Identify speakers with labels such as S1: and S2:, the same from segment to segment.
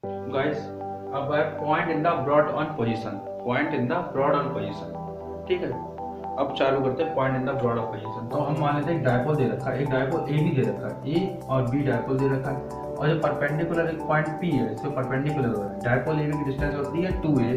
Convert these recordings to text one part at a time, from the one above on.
S1: Guys अब है point in the broad on position, point in the broad on position. ठीक है, अब चालू करते हैं point in the broad on position. तो हम मान लेते हैं एक डायपोल दे रखा है, एक डायपोल ए भी दे रखा है, ए और बी डायपोल दे रखा है, और जो परपेंडिकुलर एक पॉइंट पी है इसको परपेंडिकुलर हो रहा है। डायपोल ए की डिस्टेंस होती है 2a,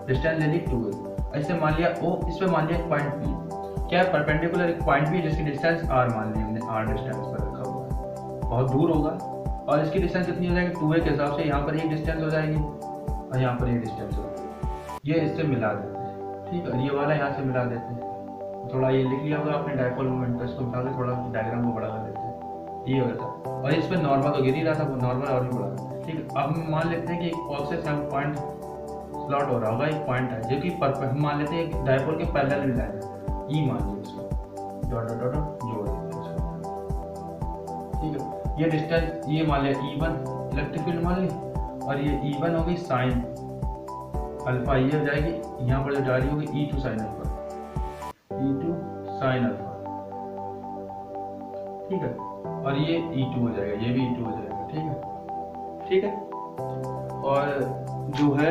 S1: डिस्टेंस ले ली 2a। ऐसे मान लिया ओ, इस पे मान लिया एक पॉइंट पी, क्या है परपेंडिकुलर एक पॉइंट पी जिसकी डिस्टेंस r मान ली हमने, r डिस्टेंस पर रखा हुआ है, बहुत दूर होगा, और इसकी डिस्टेंस कितनी हो जाएगी 2a के हिसाब से, यहाँ पर एक डिस्टेंस हो जाएगी और यहाँ पर एक डिस्टेंस होगी, ये इससे मिला देते हैं। ठीक है, ये वाला यहाँ से मिला देते हैं। थोड़ा ये लिख लिया होगा आपने डायपोल मोमेंट का, इसको मिला के थोड़ा डायग्राम को बड़ा कर देते हैं, ये होता है। और इस पर नॉर्मल तो गिर ही रहा था, वो नॉर्मल और भी बढ़ा था। ठीक है, अब हम मान लेते हैं कि एक पॉक्सेस हम पॉइंट स्लॉट हो रहा होगा, एक पॉइंट है जो कि हम मान लेते हैं एक डायपोल के पैरेलल में लाइन है, ई मान लीजिए इसको, डॉट डॉट डॉट जोड़ देते हैं इसको। ठीक है, ये डिस्टेंस ये मान लिया E1 इलेक्ट्रिक फील्ड मान लिया, और ये E1 होगी साइन अल्फा, ये हो जाएगी यहाँ पर जो जा रही होगी E2 sine alpha, E2 sine alpha. ठीक है, और ये E2 हो जाएगा, ये भी E2 हो जाएगा। ठीक है, ठीक है, और जो है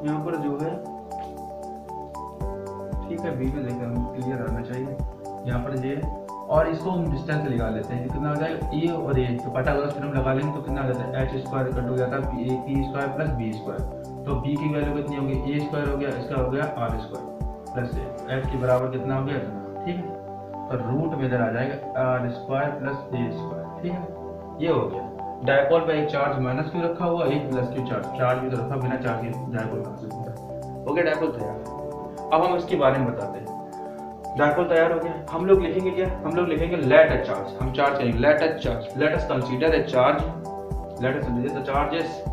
S1: यहाँ पर जो है, ठीक है, बी में देखकर क्लियर रहना चाहिए यहाँ पर ये, और इसको हम डिस्टेंस लगा लेते हैं, कितना हो जाएगा ए और ए, तो पता होगा फिर हम लगा लेंगे तो कितना आ जाता है एच स्क्वायर कट हो जाता है P square plus B square. तो बी की वैल्यू कितनी होगी, ए स्क्वायर हो गया, इसका हो गया आर स्क्वायर प्लस एच के बराबर कितना हो गया इतना। ठीक है, तो रूट में इधर आ जाएगा r square plus a square. ठीक है, ये हो गया। डायपोल पे एक चार्ज माइनस क्यू रखा हुआ, एक प्लस क्यू चार्ज भी तो रखा, बिना चार्ज के डायपोल कहाँ से बनता है। हो गया डायपोल तैयार। अब हम इसके बारे में बताते हैं। डायपोल तैयार हो गया, हम लोग लिखेंगे क्या, हम लोग लिखेंगे लेट अ चार्ज, हम चार्ज करेंगे let a charge, let us consider a charge, let us consider the charges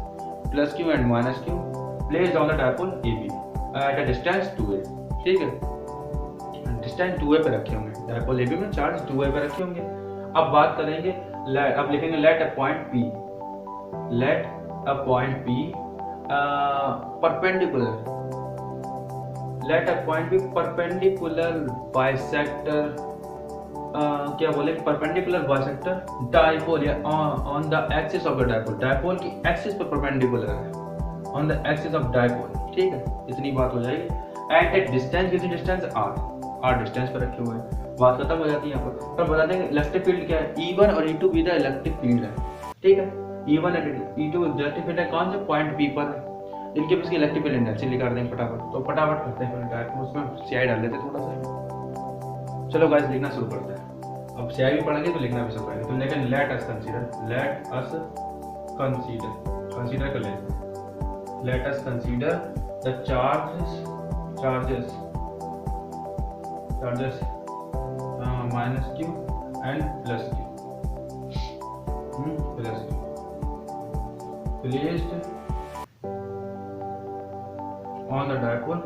S1: plus q and minus q placed on the dipole AB at a distance 2a। ठीक है, distance 2a पे रखे होंगे, dipole AB में charge 2a पे रखे होंगे। अब बात करेंगे अब लिखेंगे let a point P, let a point P perpendicular, let a point B perpendicular bisector, क्या बोले परपेंडिकुलर बाइसेक्टर डायपोल या on the axis of the dipole, dipole की एक्सिस पर परपेंडिकुलर है, on the axis of dipole. ठीक है, इतनी बात हो जाएगी। एट ए डिस्टेंस, कितनी डिस्टेंस r डिस्टेंस पर रखे हुए हैं, बात खत्म हो जाती है यहाँ पर। तो बता देंगे इलेक्ट्रिक फील्ड क्या है, E1 और E2 भी द इलेक्ट्रिक फील्ड है। ठीक है, E1 और E2 इलेक्ट्रिक फील्ड है, कौन से पॉइंट P पर है, इनके पास इलेक्ट्रिक फील्ड इंडेक्स निकाल देंगे फटाफट। तो फटाफट करते हैं, डायरेक्ट उसमें CI डाल देते हैं थोड़ा सा। चलो गाइस लिखना शुरू करते हैं। अब CI भी पढ़ेंगे तो लिखना भी शुरू करेंगे। तो लेकिन late us consider, late us consider, consider कर लेते हैं, late us consider the charges minus Q and plus Q placed on the dipole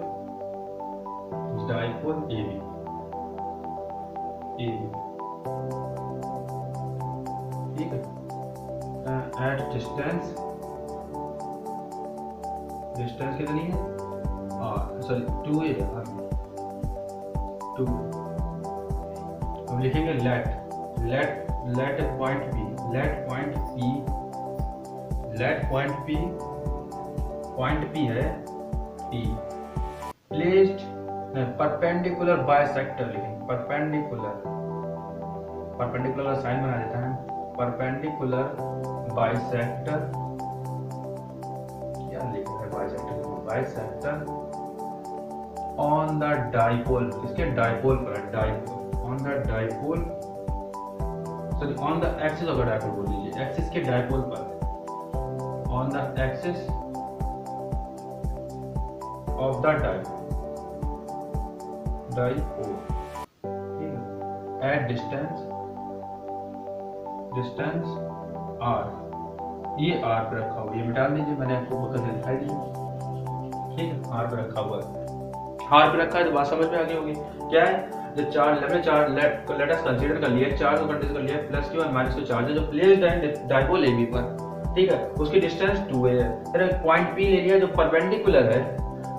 S1: AB, ठीक है, at distance कितनी है सॉरी 2a है, 2। हम लिखेंगे let point P, point P है P placed परपेंडिकुलर बाइसेक्टर, लिखेंगे परपेंडिकुलर का साइन बना देता है, परपेंडिकुलर बाइसेक्टर, क्या लिखा है बाइसेक्टर ऑन द डायपोल, इसके डायपोल पर है, dipole on the dipole, sorry on the axis of the dipole बोल लीजिए, एक्सिस के डायपोल पर, on the axis of the dipole, ठीक है, at distance r, ये r पे रखा हुआ, ये मिटा दीजिए, मैंने आपको करके दिखाई दी। ठीक है, r पे रखा हुआ है, r पे रखा है तो बात समझ में आ गई होगी। क्या है, जो चार्ज लेट अस कंसीडर कर लिया, चार्ज को कंसीडर कर लिया, प्लस क्यू और माइनस क्यू चार्ज है जो प्लेस्ड है डायपोल AB पर। ठीक है, उसकी डिस्टेंस 2a है। फिर पॉइंट P ले लिया जो परपेंडिकुलर है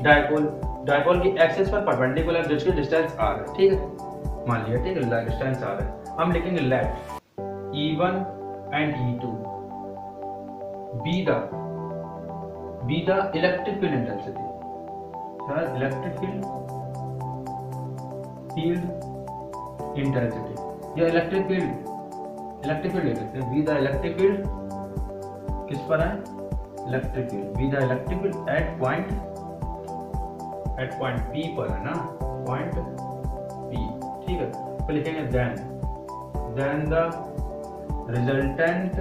S1: डायपोल की एक्सिस पर परपेंडिकुलर, जिसकी डिस्टेंस r है। ठीक है, मान लिया, ठीक है, डिस्टेंस r है। हम लिखेंगे late E1 and E2 be the electric field intensity. Sir, electric field intensity या इलेक्ट्रिक फील्ड ले सकते हैं. बी द इलेक्ट्रिक फील्ड किस पर है? Electric field. Be the electric field at point P पर है ना, पॉइंट P. ठीक है, तो लिखेंगे then the resultant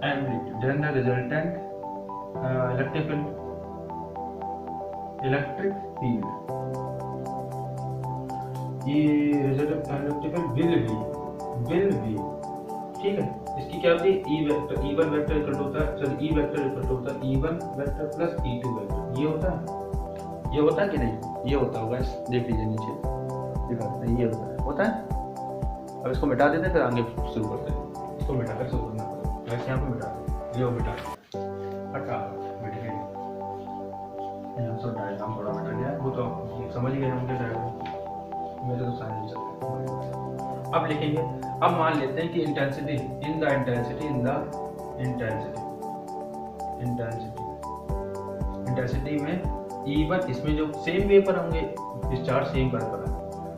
S1: amplitude, then the resultant electric field ये resultant electric field will be. ठीक है, इसकी क्या होती है? E1 वेक्टर इक्वल टू होता है, sorry E vector equal to होता है E1 vector plus E2 vector. ये होता है कि नहीं? ये होता होगा. देख लीजिए नीचे दिखाते हैं, ये होता है. अब इसको मिटा देते हैं, फिर आगे शुरू करते हैं. इसको मिटा कर शुरू करना, वैसे यहाँ पे मिटा दें. ये मिटा मिट गया. यहाँ से डायग्राम थोड़ा मिटा गया, वो तो समझ गए होंगे डायग्राम, मेरे तो साइन नहीं चलते. अब लिखेंगे, अब मान लेते हैं कि इंटेंसिटी में E1, इसमें जो सेम वेपर होंगे, डिस्चार्ज सेम पर है,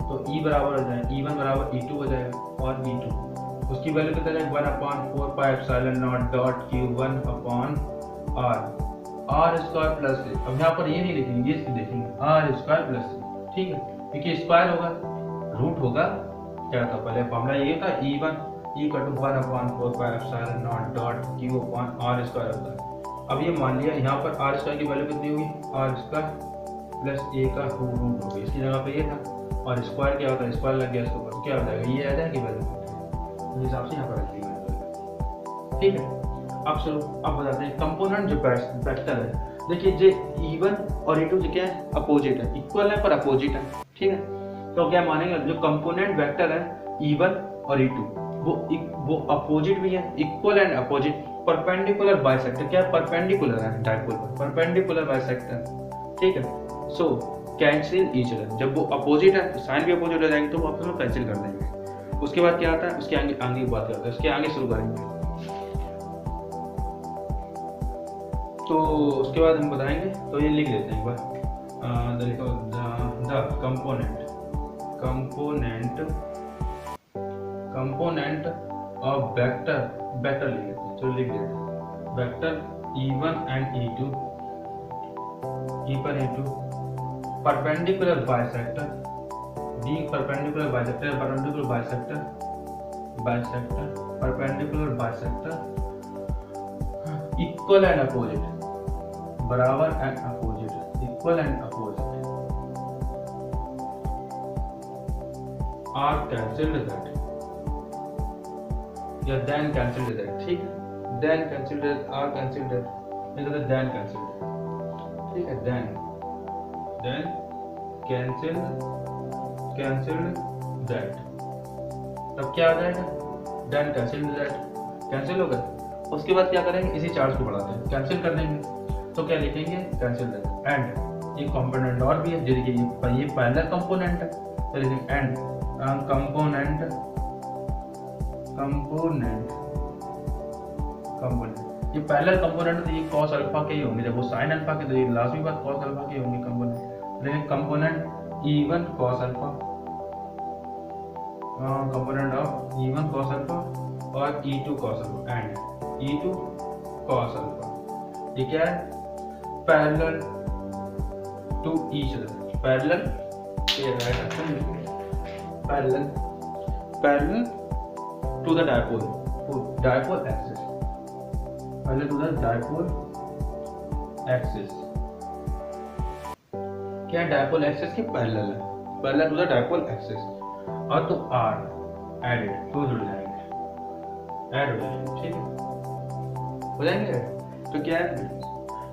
S1: तो E बराबर हो जाए, E1 बराबर E2 हो जाएगा, और E2 उसकी वैल्यू कितना जाएगा? 1/4πε0.Q1/R R² plus. अब यहाँ पर ये नहीं लिखेंगे, ये देखेंगे R² प्लस. ठीक है, क्योंकि स्क्वायर होगा, रूट होगा. क्या था पहले फॉर्मूला? ये था E1 = 1/4πε0.Q/R² होता है. अब ये मान लिया, यहाँ पर R² की वैल्यू कितनी होगी? R² प्लस A का रूट होगी. इसकी जगह पे ये था, और स्क्वायर क्या होता है? स्क्वायर लग गया इसके ऊपर, क्या हो जाएगा? ये आ जाएगी वैल्यू, इस हिसाब से यहाँ पर रखी हुई. ठीक है, अब बताते हैं कंपोनेंट जो वेक्टर है. देखिए जो E1 और E2 जो क्या है? अपोजिट है, इक्वल है पर अपोजिट है. ठीक है, तो क्या मानेंगे? जो कंपोनेंट वेक्टर है E1 और E2 वो अपोजिट भी है, equal and opposite. Perpendicular bisector, क्या परपेंडिकुलर है डायपोल पर, परपेंडिकुलर बाइसेक्टर. ठीक है, सो कैंसिल ईच अदर. जब वो अपोजिट है तो साइन भी अपोजिट हो जाएंगे, तो वो आपस में कैंसिल कर देंगे. उसके बाद क्या आता है? उसके आगे की बात करते हैं, उसके आगे शुरू करेंगे. तो उसके बाद हम बताएंगे, तो ये लिख लेते हैं एक बार. द कंपोनेंट ऑफ वेक्टर लिख लेते हैं. चलो लिख लेते हैं. Vector E1 and E2 perpendicular bisector, being perpendicular bisector equal and opposite, बराबर and opposite, equal and opposite are cancelled that, या then cancelled that. ठीक है, then cancelled that, are cancelled that, नहीं तो then cancelled. ठीक है, then cancelled that. तब क्या आ जाएगा? then cancelled that, कैंसिल हो गया. उसके बाद क्या करेंगे? इसी चार्ज को बढ़ाते हैं, कैंसिल कर देंगे. तो क्या लिखेंगे? Cancel that. एंड ये कंपोनेंट और भी है, जैसे कि ये पैरेलल कंपोनेंट है, तो लिखेंगे एंड कंपोनेंट. ये पैरेलल कंपोनेंट, तो ये cos अल्फा के ही होंगे. जब वो sin अल्फा के, तो ये लाजमी बात cos अल्फा के होंगे कंपोनेंट. लेकिन component E1 cos alpha, component of E1 cos alpha और E2 cos alpha and E2 cos alpha. ये क्या है? Parallel to each other, parallel to the dipole axis, parallel to the dipole axis. क्या dipole axis के parallel है, parallel to the dipole axis. और तो are added, तो जुड़ जाएंगे, ऐड हो जाएंगे. ठीक है, हो जाएंगे. तो क्या है?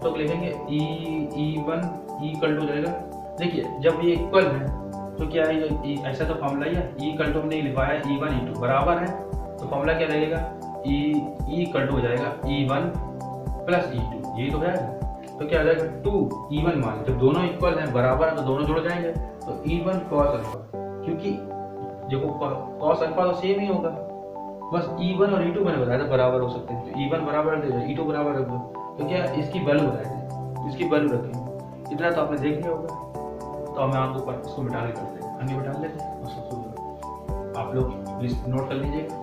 S1: तो लिखेंगे E1 इक्वल टू हो जाएगा. देखिए जब ये इक्वल है तो क्या है? ऐसा तो फॉर्मूला ही है, E इक्वल टू नहीं लिखवाया, E1 E2 बराबर है, तो फॉर्मूला क्या रहेगा? E इक्वल टू हो जाएगा E1 प्लस E2, यही तो है. तो क्या आ जाएगा? 2 E1 मान, जब दोनों इक्वल हैं, बराबर है, तो दोनों जुड़ जाएंगे, तो E1 cos अल्फा, क्योंकि देखो cos अल्फा तो सेम ही होगा, बस E1 और E2 मैंने बताया था बराबर हो सकते हैं, तो E1 बराबर रख दो, E2 बराबर रख दो, तो क्या इसकी वैल्यू बताएंगे, इसकी वैल्यू रखेंगे, इतना तो आपने देख लिया होगा। तो हमें आपको ऊपर इसको मिटा के करते हैं, अन्य मिटा लेते हैं और सब आप लोग प्लीज नोट कर लीजिएगा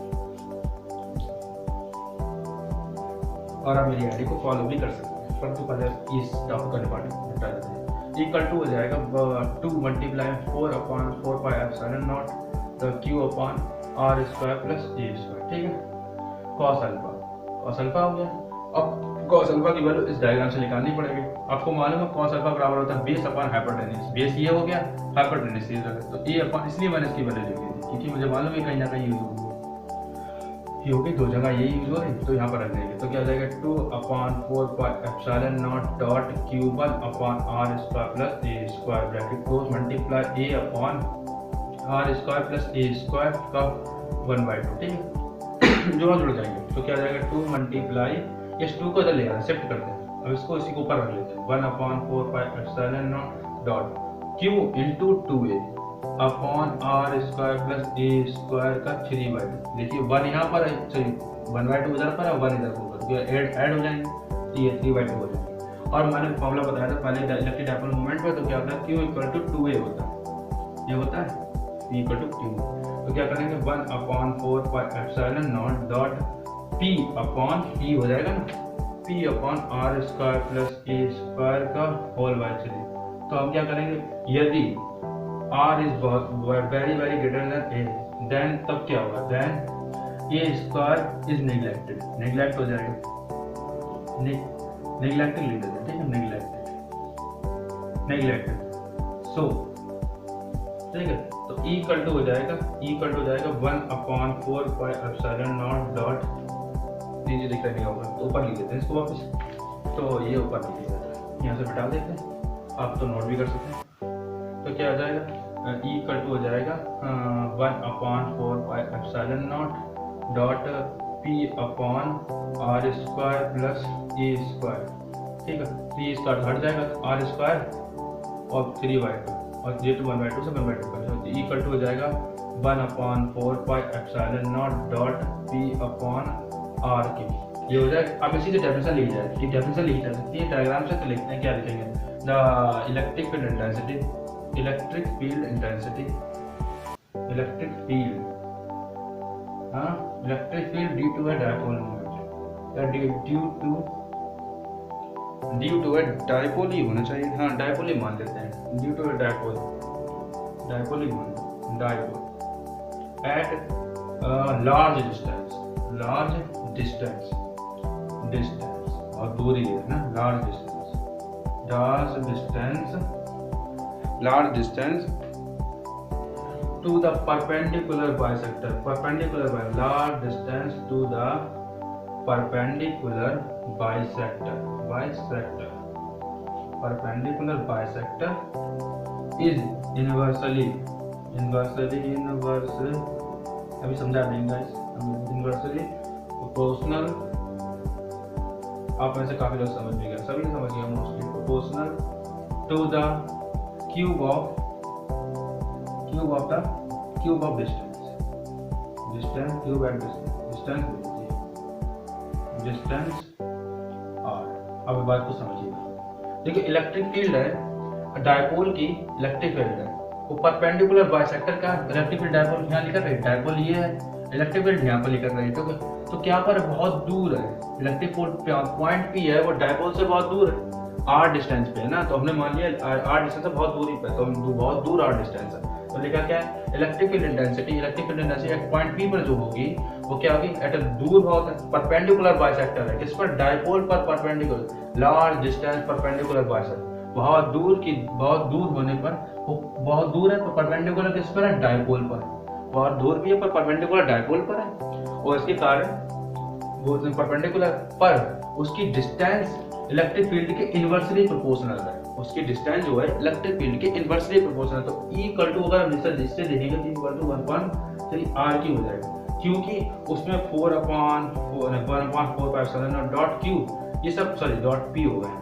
S1: और आप मेरी आईडी को फॉलो भी कर सकते हैं, परंतु पहले इस डाउट करने वाले मिटा लेते हैं। इक्वल टू हो जाएगा 2 multiply 4/4 pi epsilon nought the q upon r square plus a square, ठीक है। कॉस अल्फा हो गया। अब कॉस अल्फा की वैल्यू इस डायग्राम से निकालनी पड़ेगी। आपको मालूम है कॉस अल्फा बराबर होता है बेस अपॉन हाइपोटेन्यूज, बेस ये हो गया, हाइपोटेन्यूज ये, तो ए अपॉन, इसलिए मैंने इसकी वैल्यू लिखी थी क्योंकि मुझे मालूम है कहीं ना कहीं यूज होगी, ये होगी दो जगह ये यूज हो रही, तो यहाँ पर रख देंगे। तो क्या हो जाएगा 2/4 pi epsilon not dot cubed upon r square plus a square bracket close multiply a upon r square plus a square का 1/2, ठीक है। जो जुड़ जाएंगे तो क्या हो जाएगा 2 मल्टीप्लाई, इस 2 को इधर ले आना, शिफ्ट करते हैं, अब इसको इसी के ऊपर रख लेते हैं, 1/4 pi epsilon not dot q into 2a upon r square plus a square का 3/2। देखिए 1 यहाँ पर है, सॉरी 1/2 इधर पर है, 1 इधर होगा, तो ऐड हो जाएंगे, तो ये 3/2 हो जाएंगे। और मैंने फॉर्मूला बताया था पहले इलेक्ट्रिक डाइपोल मोमेंट में, तो क्या होता है Q इक्वल टू 2a होता है, ये होता है P इक्वल टू Q। तो क्या करेंगे 1/4 pi epsilon not dot P upon P हो जाएगा ना, P upon r square plus a square का होल बाय 3। तो हम क्या करेंगे, यदि R is very very greater than A, then तब क्या होगा, then a square is neglected, neglect हो जाएगा, नेग्लेक्टेड लिख देते हैं, ठीक है, नेग्लेक्टेड सो, ठीक है। तो E इक्वल टू हो जाएगा 1/4 पाई एप्सिलॉन नॉट डॉट, नीचे दिख रहा होगा तो ऊपर लिख देते हैं इसको वापस, तो ये ऊपर लिख देते हैं, यहाँ से मिटा देते हैं, आप तो नोट भी कर सकते हैं। तो क्या हो जाएगा E इक्वल टू हो जाएगा 1/4 pi epsilon not dot P upon r square plus a square, ठीक है। तो ये स्क्वायर हट जाएगा, तो आर स्क्वायर और 3/2 और ये 1/2 से 1/2 कर, तो E इक्वल टू हो जाएगा 1/4 pi epsilon not dot P upon r की, ये हो जाएगा। आप इसी से डेफिनेशन लिख जाएगा, कि डेफिनेशन लिखी जा सकती है, डायग्राम से तो लिखते हैं, क्या लिखेंगे, the electric field intensity, electric field intensity, electric field, हाँ, electric field due to a dipole moment, या ड्यू टू अ डाइपोल ही होना चाहिए, हाँ डाइपोल ही मान लेते हैं, due to a dipole, dipole ही मान, dipole at large distance, large distance, distance और दूरी है ना, large to the perpendicular bisector, perpendicular by, large distance to the perpendicular bisector, bisector, perpendicular bisector is inversely, अभी समझा देंगे, इनवर्सली प्रोपोर्शनल, आप में से काफी लोग समझ भी गए, सभी समझ गए mostly, proportional to the cube of distance, distance cube at distance r. अब बात को समझिएगा, देखिए इलेक्ट्रिक फील्ड है, डाइपोल की इलेक्ट्रिक फील्ड है, वो परपेंडिकुलर बाइसेक्टर का इलेक्ट्रिक फील्ड, डाइपोल यहाँ लिखा है, डाइपोल ये है, इलेक्ट्रिक फील्ड यहाँ पर लिखा है, तो क्या पर बहुत दूर है, इलेक्ट्रिक पॉइंट P है वो डाइपोल से बहुत दूर है, r डिस्टेंस पे है ना, तो हमने मान लिया r डिस्टेंस से बहुत दूरी पे, तो बहुत दूर r डिस्टेंस है, तो लिखा क्या है, electric field intensity, electric field intensity एक पॉइंट P पर जो होगी वो क्या होगी, एट दूर बहुत है, परपेंडिकुलर बाइसेक्टर है, किस पर, डाइपोल पर perpendicular, large distance perpendicular bisector, बहुत दूर की, बहुत दूर होने पर वो बहुत दूर है, परपेंडिकुलर किस पर है, डाइपोल पर, बहुत दूर भी है पर परपेंडिकुलर डाइपोल पर है, और इसके कारण वो परपेंडिकुलर पर उसकी डिस्टेंस इलेक्ट्रिक फील्ड के इनवर्सली प्रोपोर्शनल है, उसकी डिस्टेंस जो है इलेक्ट्रिक फील्ड के इनवर्सली प्रोपोर्शनल, तो E इक्वल टू अगर हम इससे देखेंगे तो इक्वल टू 1/3 R की हो जाएगा, क्योंकि उसमें 4/4 pi epsilon not dot Q, ये सब सॉरी डॉट P हो गए,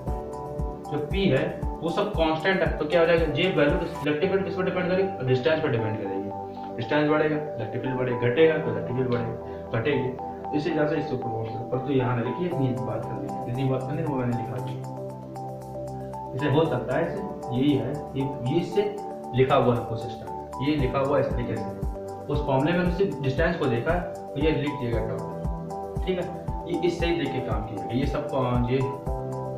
S1: जो P है वो सब कांस्टेंट है, तो क्या हो जाएगा, ये वैल्यू इलेक्ट्रिक फील्ड किस पर डिपेंड करेगी, डिस्टेंस पर डिपेंड करेगी, डिस्टेंस बढ़ेगा, इलेक्ट्रिक फील्ड बढ़ेगा, घटेगा तो इलेक्ट्रिक फील्ड बढ़ेगा, घटेगी। इसी वजह से इसको प्रमोट करो। पर तो यहाँ ना लिखिए, नींद बात करनी है, जितनी बात करनी है वो मैंने लिखा दी। इसे हो सकता है, इसे यही है, ये इससे लिखा हुआ है सिस्टम, ये लिखा हुआ इस तरीके से। उस फॉर्मूले में सिर्फ डिस्टेंस को देखा तो ये लिख दिएगा टॉप, ठीक है। ये इससे ही देख के काम किया, ये सब ये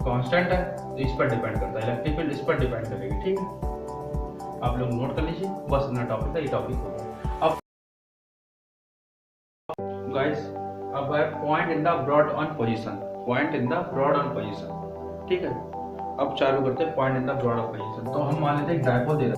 S1: कांस्टेंट है तो इस पर डिपेंड करता है, इलेक्ट्रिक फील्ड इस पर डिपेंड करेगी, ठीक है। आप लोग नोट कर लीजिए, बस इतना टॉपिक था, ये टॉपिक होगा। अब गाइस, अब है point in the broad on position, point in the broad on position, ठीक है। अब चालू करते हैं point in the broad on position. तो हम मान लेते हैं डायपोल दे रहे हैं।